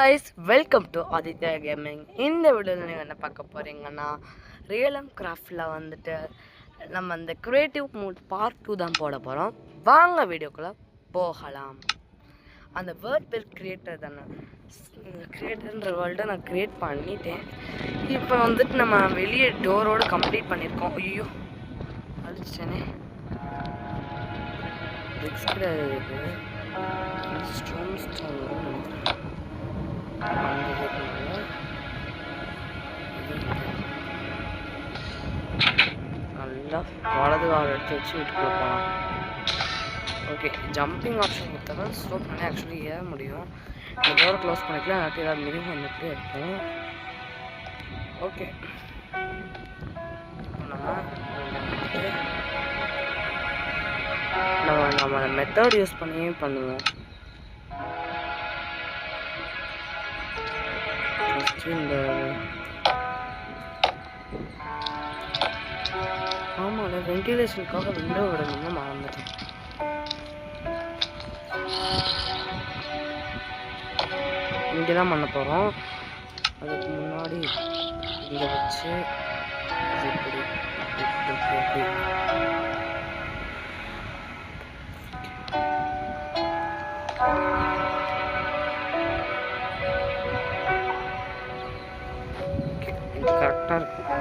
guys, welcome to Aditya Gaming. இந்த வீடியோல நீங்க என்ன பார்க்க போறீங்கன்னா ரியலம் கிராஃப்ட்ல வந்துட்டு நம்ம அந்த கிரியேட்டிவ் மோட் பார்ட் 2 தான் போட போறோம். வாங்க வீடியோக்குள்ள போகலாம். அந்த வேர்ல்ட் பில்ட் கிரியேட்டர் தான கிரியேட்டர்ன்ற வேர்ல்ட நான் கிரியேட் பண்ணிட்டேன். இப்போ வந்துட்டு நம்ம வெளியே டோரோட கம்ப்ளீட் பண்ணிருக்கோம். ஐயோ அழிச்சேனே. எக்ஸ்ட்ரா இருக்கு. ஸ்டோன் நல்லா வலது கால் எடுத்து வச்சு வீட்டுக்குள்ள போகலாம். ஓகே, ஜம்பிங் ஆப்ஷன் கொடுத்தா தான் ஸ்லோ பண்ணி ஆக்சுவலி ஏற முடியும். இந்த டோரை க்ளோஸ் பண்ணிக்கலாம், இல்லாட்டி ஏதாவது மிருகம் வந்துகிட்டே இருக்கும். ஓகே, இப்போ நம்ம மெத்தட் யூஸ் பண்ணியே பண்ணுவோம். இந்த ஆமாம், வென்டிலேஷனுக்காக விண்டோ விடணும்னு மறந்துட்டேன். இங்கே தான் பண்ண போகிறோம். அதுக்கு முன்னாடி இங்கே வச்சு இப்படி கரெக்டாக இருக்கும்.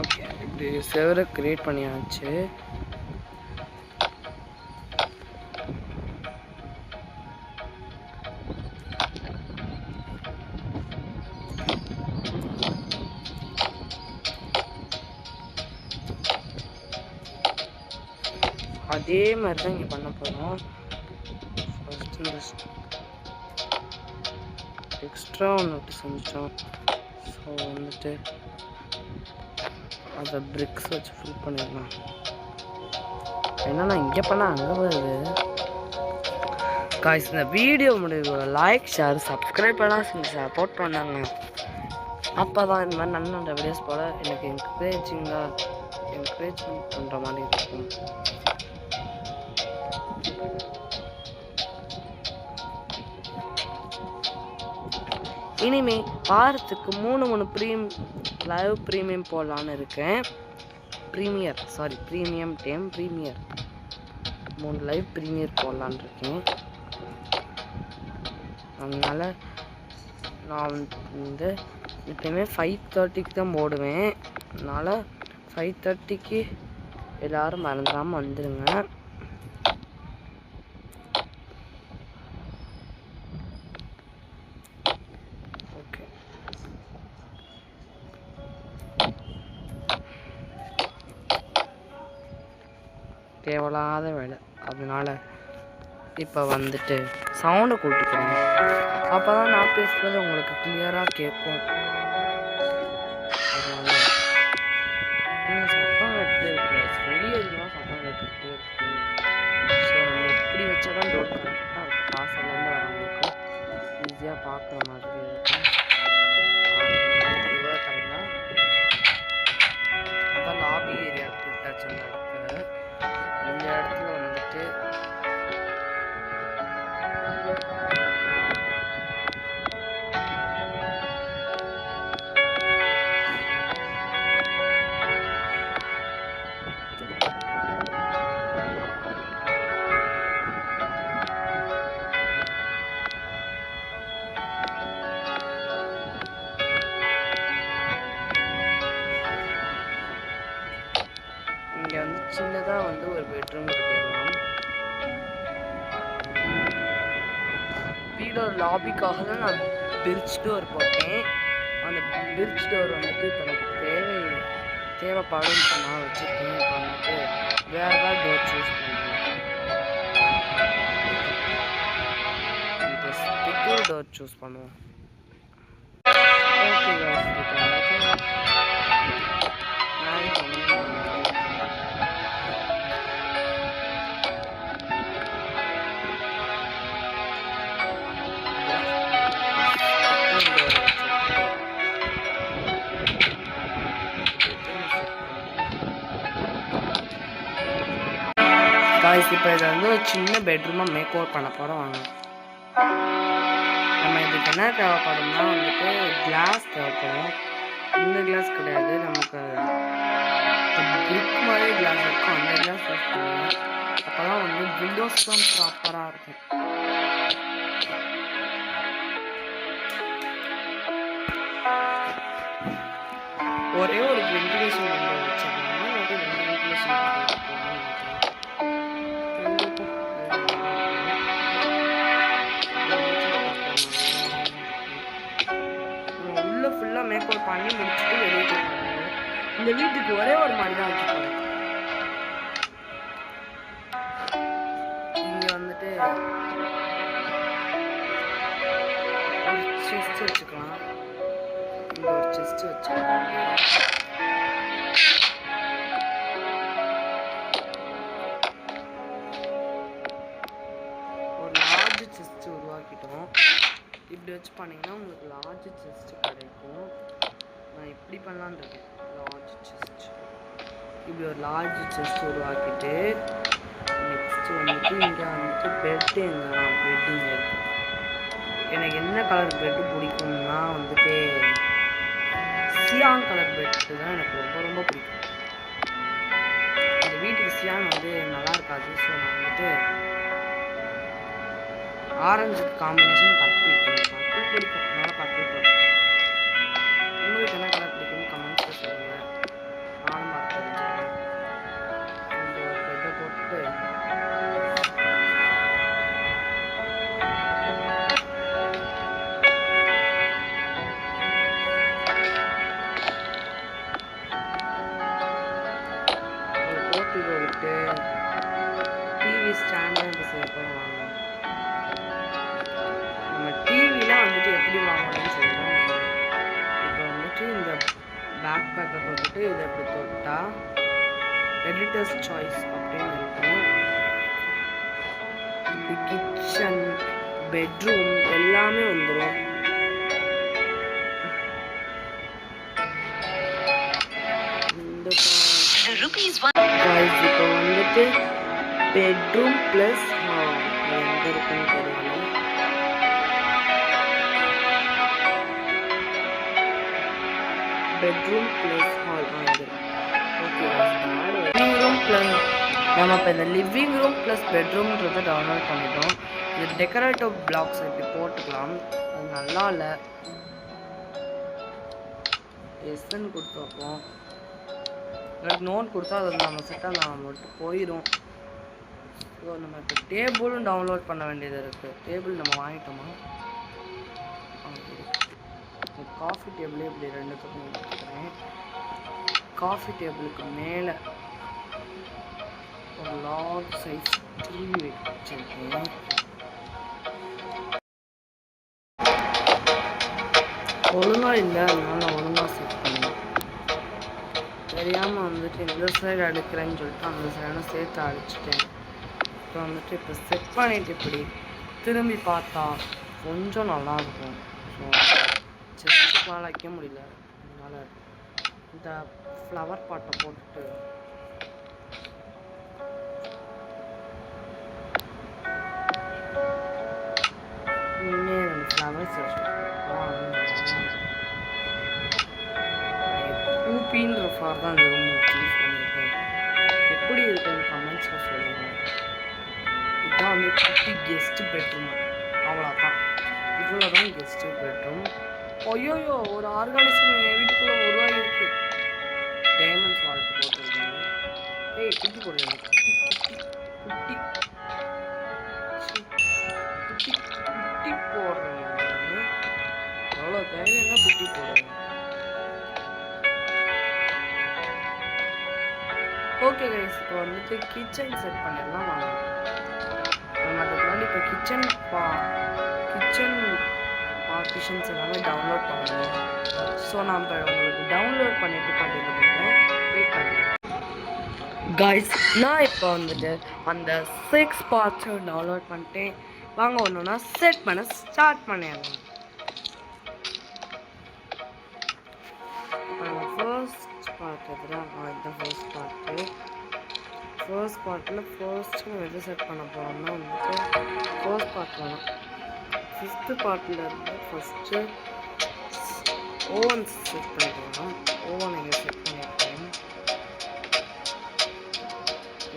ஓகே, இப்படி செவரை கிரியேட் பண்ணியாச்சு. அதே மாதிரி தான் இங்கே பண்ண போகிறோம். எக்ஸ்ட்ரா ஒன்று செஞ்சோம். ஸோ வந்துட்டு அதை பிரிக்ஸ் வச்சு ஃபில் பண்ணிடலாம். என்னன்னா இங்கே பண்ணால் அங்கே வருது. காய்ஸ், இந்த வீடியோ முடிவு லைக் ஷேர் சப்ஸ்கிரைப் பண்ணால் செஞ்சு சப்போர்ட் பண்ணாங்க. அப்போ தான் இந்த மாதிரி நல்ல நல்ல வீடியோஸ் போல் எனக்கு என்கரேஜ்மெண்ட் பண்ணுற மாதிரி இருக்கும். இனிமே வாரத்துக்கு 3 லைவ் ப்ரீமியம் போடலான்னு இருக்கேன். ப்ரீமியம் டைம் 3 லைவ் ப்ரீமியர் போடலான்னு இருக்கேன். அதனால் நான் வந்து எப்பயுமே 5:30க்கு தான் போடுவேன். அதனால் 5:30க்கு எல்லோரும் மறந்துடாமல் வந்துடுங்க. தேவையில்லாத வேலை, அதனால் இப்போ வந்துட்டு சவுண்டை கூட்டிக்கிறேன். அப்போ தான் நான் பேசுகிறது உங்களுக்கு கிளியராக கேட்கும். அதனால் சத்தம் கட்டு இருக்கு, வெளியே இருந்தால் சத்தம் கட்டுக்கிட்டே இருக்கு. ஸோ நம்ம இப்படி வச்சா தான் டோர் கரெக்டாக இருக்கும். வாசல்லேருந்து வரவங்களுக்கு ஈஸியாக பார்க்குற மாதிரி இருக்கும். அதான் லாபி ஏரியா டச் அந்த இடத்துல. இந்த இடத்துல வந்துட்டு இங்கே வந்து சின்னதாக வந்து ஒரு பெட்ரூம் கட்டிடலாம். வீடோட லாபிக்காக தான் நான் பிரிட்ஜ் டோர் போட்டேன். அந்த பிரிட்ஜ் டோர் வந்துட்டு இப்போ எனக்கு தேவைப்படும் நான் வச்சுருக்கேன். இப்போ வந்துட்டு வேறு ஏதாவது டோர் சூஸ் பண்ணுவேன். இந்த ஸ்டிக்கர் டோர் சூஸ் பண்ணுவோம். காய்ஸ் இப்போ இதை வந்து ஒரு சின்ன பெட்ரூமாக மேக் ஓவர் பண்ண போகிறோம். வாங்க. நம்ம இதுக்கு என்ன தேவைப்படும்னா வந்துட்டு கிளாஸ் தேவைப்படும். இந்த கிளாஸ் கிடையாது, நமக்கு பிரிக் மாதிரி கிளாஸ் இருக்கும், அந்த கிளாஸ் யூஸ் பண்ணுவோம். அப்போ தான் வந்து விண்டோஸ்லாம் ப்ராப்பராக இருக்கும். ஒரே ஒரு வென்டிலேஷன் விண்டோ வச்சுருக்காங்க, ஒரு வென்டிலேஷன் உள்ள ஃபுல்லாக மேக் ஓவர் பண்ணி முடிச்சுட்டு வெளியே போயிருக்காங்க. இந்த வீட்டுக்கு ஒரே ஒரு மாதிரி தான் வச்சுருக்காங்க. இங்கே வந்துட்டு ஒரு செஸ்ட் வச்சுக்கலாம். இங்கே ஒரு செஸ்ட் வச்சுக்கலாம். ஒரு லார்ஜ் செஸ்ட் உருவாக்கிட்டோம். இப்படி வச்சு பண்ணிங்கன்னா உங்களுக்கு லார்ஜ் செஸ்ட் கிடைக்கும். நான் இப்படி பண்ணலான்னு இருக்கேன். லார்ஜ் செஸ்ட், இப்படி ஒரு லார்ஜ் செஸ்ட் உருவாக்கிட்டு நெக்ஸ்ட்டு வந்துட்டு இங்கே வந்துட்டு பெட்டு எங்கன்னா பெட்டு இங்கே இருக்குது. எனக்கு என்ன கலர் பெட்டு பிடிக்கும்னா வந்துட்டு சியான் கலர் பெட்டு தான் எனக்கு ரொம்ப ரொம்ப பிடிக்கும். இந்த வீட்டுக்கு சியான் வந்து நல்லா இருக்காது. ஸோ நான் வந்துட்டு ஆரஞ்சு காம்பினேஷன் பர்பிள் பிடிக்கும். அதனால் பர்பிள் போட்டுருக்கேன். உங்களுக்கு என்ன கலர் பிடிக்கும்னு கமெண்ட்ஸில் சொல்லுங்கள், நானும் பார்த்து தெரிஞ்சுக்கிறேன். இந்த ஒரு பெட்டை போட்டு ஒரு போர்ட்டிகோ விட்டு டிவி ஸ்டாண்டை இப்போ சேர்ப்போம். வாங்க, நம்ம டிவிலாம் வந்துட்டு எப்படி வாங்கணும்னு சொல்லுவோம். இப்போ வந்துட்டு இந்த பேக் பேக்கை போட்டுட்டு இதை எப்படி தொட்டால் எடிட்டர்ஸ் சாய்ஸ் அப்படின்னு இருக்கும். இப்படி கிச்சன், பெட்ரூம் எல்லாமே வந்துடும். இப்போ வந்துட்டு பெட்ரூம் ப்ளஸ் எங்கே இருக்குன்னு தெரியல. பெட்ரூம் ப்ளஸ் ஹால் வந்துடும். ஓகே, லிவிங் ரூம் ப்ளஸ் நம்ம இப்போ இந்த லிவிங் ரூம் ப்ளஸ் பெட்ரூம்ன்றதை டவுன்லோட் பண்ணிட்டோம். இது டெக்கரேட்டிவ் பிளாக்ஸ் இப்படி போட்டுக்கலாம். அது நல்லா இல்லை, எஸ்ன்னு கொடுத்து வைப்போம். நோட் கொடுத்தா அது நம்ம செட்டாக நம்ம மட்டும் போயிடும். ஸோ நம்ம இப்போ டேபிளும் டவுன்லோட் பண்ண வேண்டியது இருக்குது. டேபிள் நம்ம வாங்கிட்டோமா? காஃபி டேபிளே இப்படி ரெண்டுத்துக்கும் எடுத்துக்கிறேன். காஃபி டேபிளுக்கு மேலே ஒரு லார்ஜ் சைஸ் டிவி வச்சுருக்கேன். ஒழுங்காக இல்லை, அதனால நான் ஒழுங்காக செட் பண்ணுவேன். தெரியாமல் வந்துட்டு இந்த சைடு அடிக்கிறேன்னு சொல்லிட்டு அந்த சைடும் சேர்த்து அடிச்சிட்டேன். இப்போ வந்துட்டு இப்போ செட் பண்ணிவிட்டு இப்படி திரும்பி பார்த்தா கொஞ்சம் நல்லாயிருக்கும். ஸோ செஸ்ட்டுக்கு வைக்க முடியல, அதனால் இந்த ஃப்ளவர் பாட்டை போட்டுட்டு ஃப்ளவர்ஸ் பூப்பின்ற ஃப்ளவர் தான் இந்த ரூம் சூஸ் பண்ணியிருக்கேன். எப்படி இருக்குன்னு கமெண்ட்ஸில் சொல்லுங்கள். இதுதான் வந்து குட்டி கெஸ்ட்டு பெட்ரூம், அவ்வளோதான். இவ்வளோ தான் கெஸ்ட்டு பெட்ரூம். ஐயோயோ, ஒரு ஆர்கானிசம் என் வீட்டுக்குள்ளே உருவாகிருக்கு. டைமண்ட்ஸ் வால்ட்டு போட்டுருக்காங்க. ஏய், குட்டி போடுறது, குட்டி குட்டி குட்டி குட்டி குட்டி போடுறேன். எவ்வளோ தைரியம்னா குட்டி போடுறேன். ஓகே கைஸ், இப்போ வந்துட்டு கிச்சன் செட் பண்ணிடலாம். வாங்க, நம்ம அதுக்கு முன்னாடி இப்போ கிச்சன் பார்ட்டிஷன்ஸ் எல்லாமே டவுன்லோட் பண்ணணும். ஸோ நான் இப்போ உங்களுக்கு டவுன்லோட் பண்ணிவிட்டு கண்டிப்பாக பண்ணுறேன். வெயிட் பண்ணுறேன் கைஸ். நான் இப்போ வந்துட்டு அந்த 6 பார்ட்ஸை டவுன்லோட் பண்ணிட்டேன். வாங்க ஒன்றுனா செட் பண்ண ஸ்டார்ட் பண்ணிடலாம். ஃபர்ஸ்ட் பார்ட் எதுனா இந்த ஃபர்ஸ்ட் பார்ட்டில் ஃபர்ஸ்ட்டு எது செட் பண்ண போகிறோம்னா வந்துட்டு ஃபர்ஸ்ட் பார்ட் வேணும். 5th பார்ட்டில் இருந்து ஃபஸ்ட்டு ஓவன் செட் பண்ணிக்கலாம். ஓவன் இங்கே செட் பண்ணியிருக்கேன்.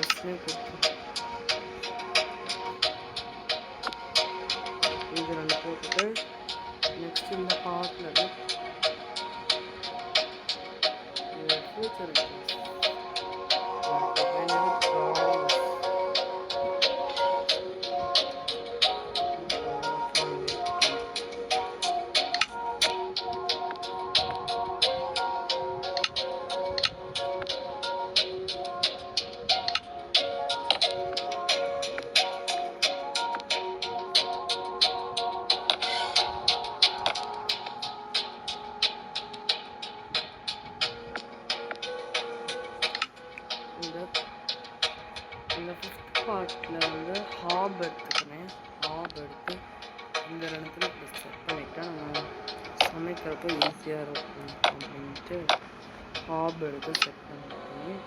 எஸ்னே கொடுத்து இது 2 போட்டுட்டு நெக்ஸ்ட் இந்த பார்ட்டில் ஃபியூச்சர் இந்த 5th பார்ட்டில் வந்து ஹாப் எடுத்துக்கிறேன். ஹாப் எடுத்து இந்த இடத்துல இப்படி செட் பண்ணிவிட்டா நம்ம சமைக்கிறப்போ ஈஸியாக இருக்கும் அப்படின்ட்டு ஹாப் எடுத்து செட் பண்ணிட்டேன்.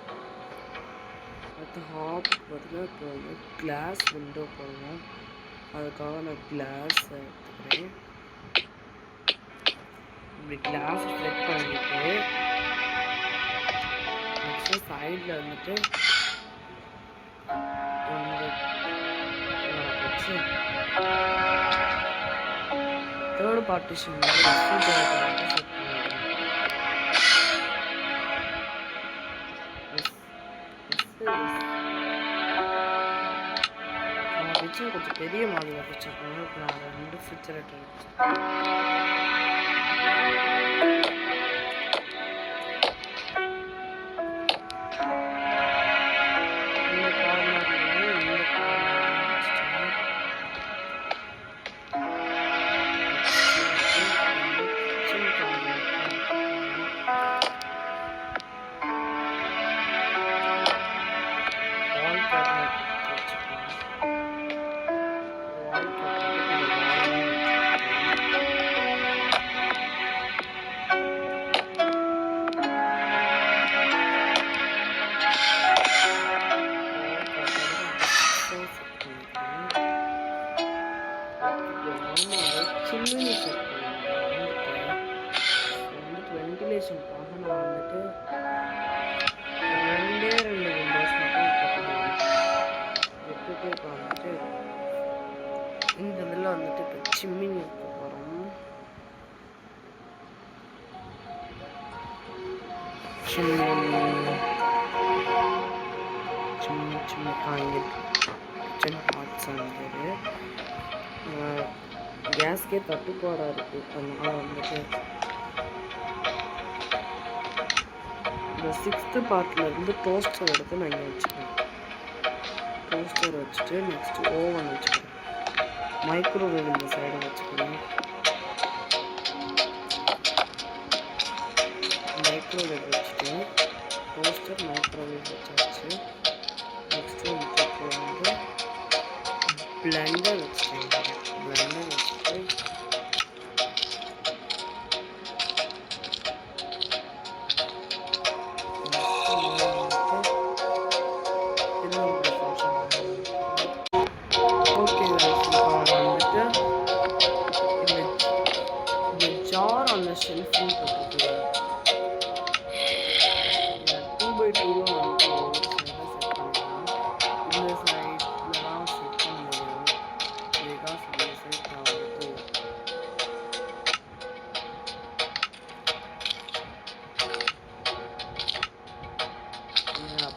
அடுத்து ஹாப் பதில் இப்போ வந்து கிளாஸ் விண்டோ போடணும். அதுக்காக நான் கிளாஸ் எடுத்துக்கிறேன். இப்படி கிளாஸ் செட் பண்ணிட்டு நெக்ஸ்ட்டு சைடில் வந்துட்டு தேர்ட் பார்ட்டிஷன் கிச்சன் கொஞ்சம் பெரிய மாதிரி வச்சுருக்கோம். இப்போ நான் 2 ஃபிரிட்ஜரேட்டர் வென்டிலேஷனுக்காக நான் வந்துட்டு 2 விண்டோஸ் மட்டும் விட்டுட்டு இப்போ வந்துட்டு இந்த இதில் வந்துட்டு இப்போ சிம்மிங் வைக்க போகிறோம். சின்ன காய்கறி கிச்சன் பார்ட்ஸ் வந்துட்டு கேஸ்கே தட்டுப்பாடாக இருக்குது. அதனால் வந்துட்டு இந்த 6th பார்ட்டில் இருந்து டோஸ்டர் எடுத்து நான் இங்கே வச்சுக்கிறேன். டோஸ்டர் வச்சுட்டு நெக்ஸ்ட்டு ஓவன் வச்சுக்கிறேன். மைக்ரோவேவ் இந்த சைடு வச்சுக்கிறேன். மைக்ரோவேவ் வச்சுட்டு டோஸ்டர் மைக்ரோவேவ் வச்சாச்சு. நெக்ஸ்ட்டு வந்து பிளெண்டர் வச்சுக்கிறேன். பிளெண்டர் வச்சுட்டு ஜார் அந்த ஷெல்ஃபும் போட்டுட்டு 2x2 வந்துட்டு செட் பண்ணிக்கலாம். இந்த சைடில் தான் செட் பண்ண முடியும். பிகாஸ் இந்த சைட் நான் வந்துட்டு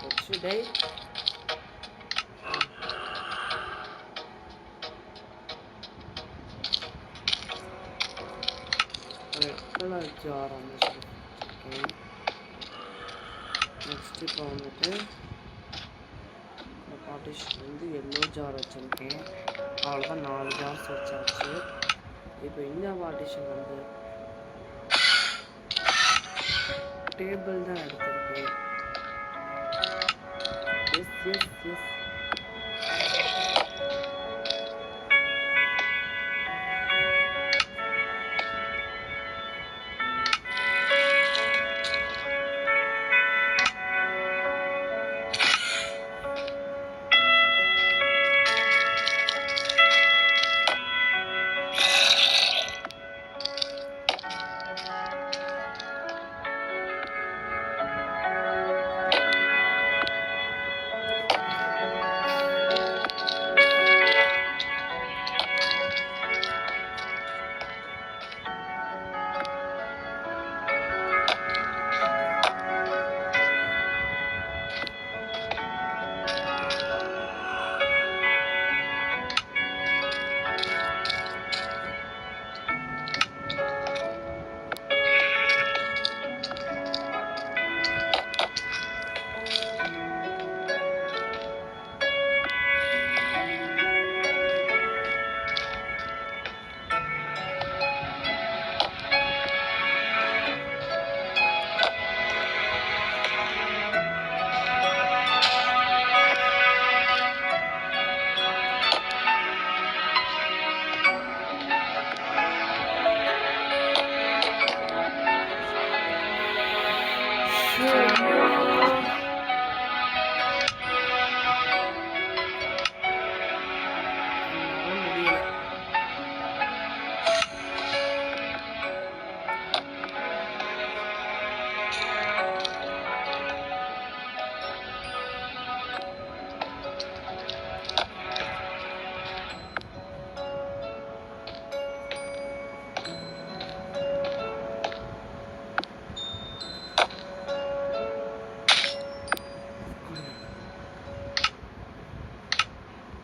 போச்சு டே கலர் ஜார் அந்த வச்சுருக்கேன். நெக்ஸ்ட் இப்போ வந்துட்டு இந்த பார்ட்டிஷன் வந்து எல்லோ ஜார் வச்சுருக்கேன். அவ்வளோதான் 4 ஜார்ஸ் வச்சாச்சு. இப்போ இந்த பார்ட்டிஷன் வந்து டேபிள் தான் எடுத்திருக்கு. எஸ் எஸ் எஸ்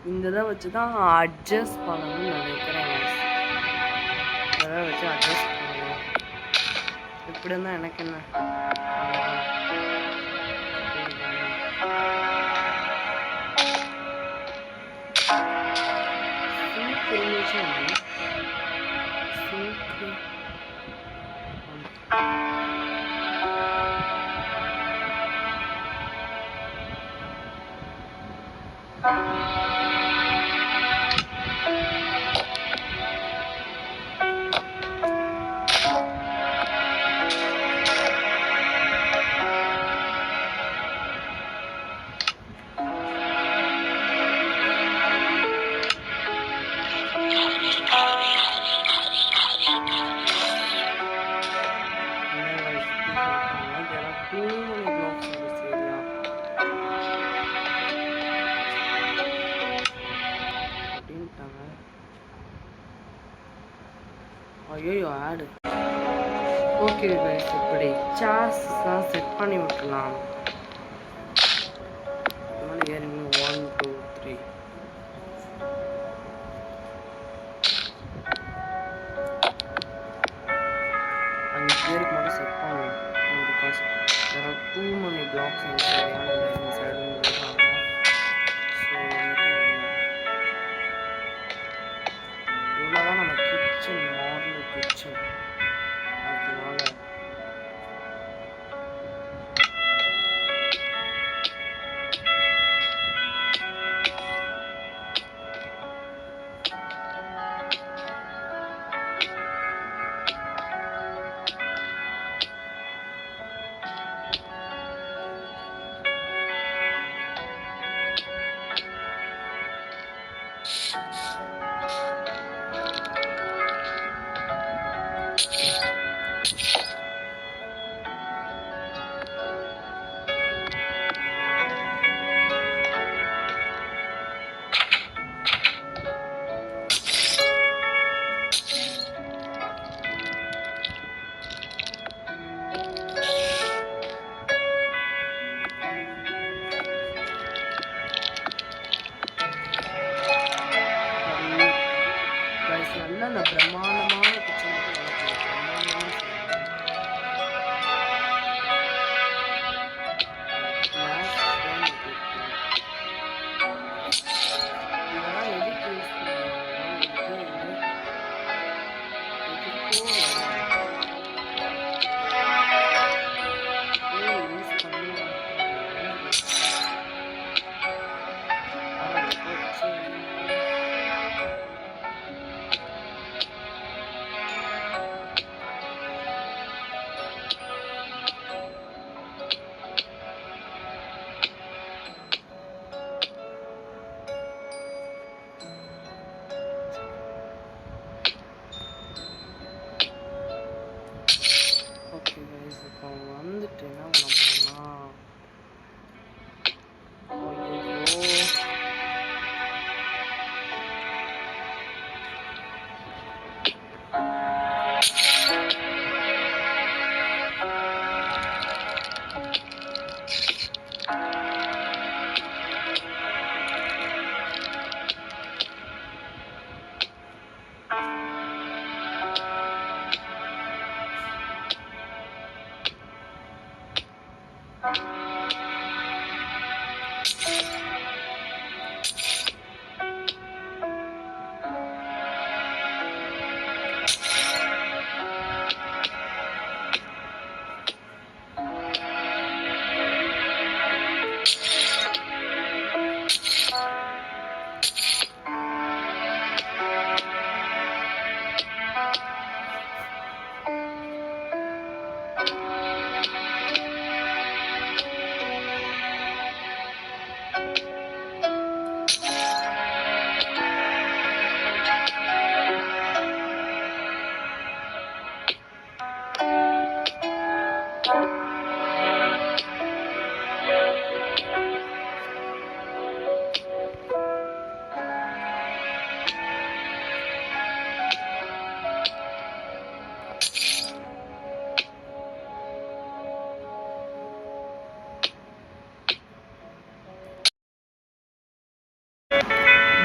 இந்த இதை வச்சு தான் அட்ஜஸ்ட் பண்ணணும்னு நினைக்கிறேன். இதை வச்சு அட்ஜஸ்ட் பண்ணணும். இப்படி இருந்தால் எனக்கு என்ன ஐயோ ஆடு. ஓகே கைஸ், இப்படி சேர்ஸ்லாம் செட் பண்ணி விட்டுலாம். ஏறிங்க 1 2 3 5 பேருக்கு மட்டும் செட் பண்ணணும். Because there are too many blocks inside சொல்லிட்டாங்க. ஸோ இவ்வளோதான் நம்ம கிச்சன், மாடல் கிச்சன். அதனால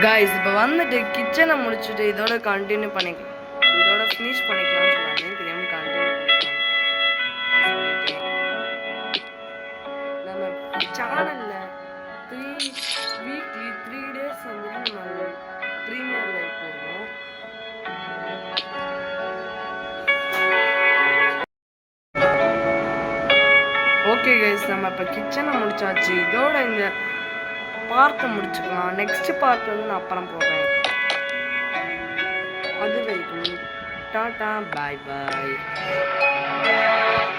கைஸ் இப்போ வந்துட்டு கிச்சனை முடிச்சுட்டு இதோட கண்டினியூ பண்ணிக்கலாம், இதோட ஃபினிஷ் பண்ணிக்கலாம்னு சொன்னாங்க. தெரியாம கண்டினியூ பண்ணிக்கலாம். நம்ம சேனலில் வீக்லி 3 days வந்துட்டு நம்ம ப்ரீமியர் லைவ் போடுவோம். ஓகே கைஸ், நம்ம இப்போ கிச்சனை முடிச்சாச்சு. இதோட இந்த பார்க்கை முடிச்சுக்கலாம். நெக்ஸ்ட் பார்க் வந்து நான் அப்புறம் போடுறேன். அது வரைக்கும் டாட்டா, பாய் பாய், பாய்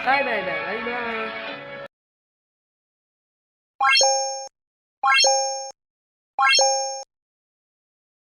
பாய் பாய் பாய் பாய்.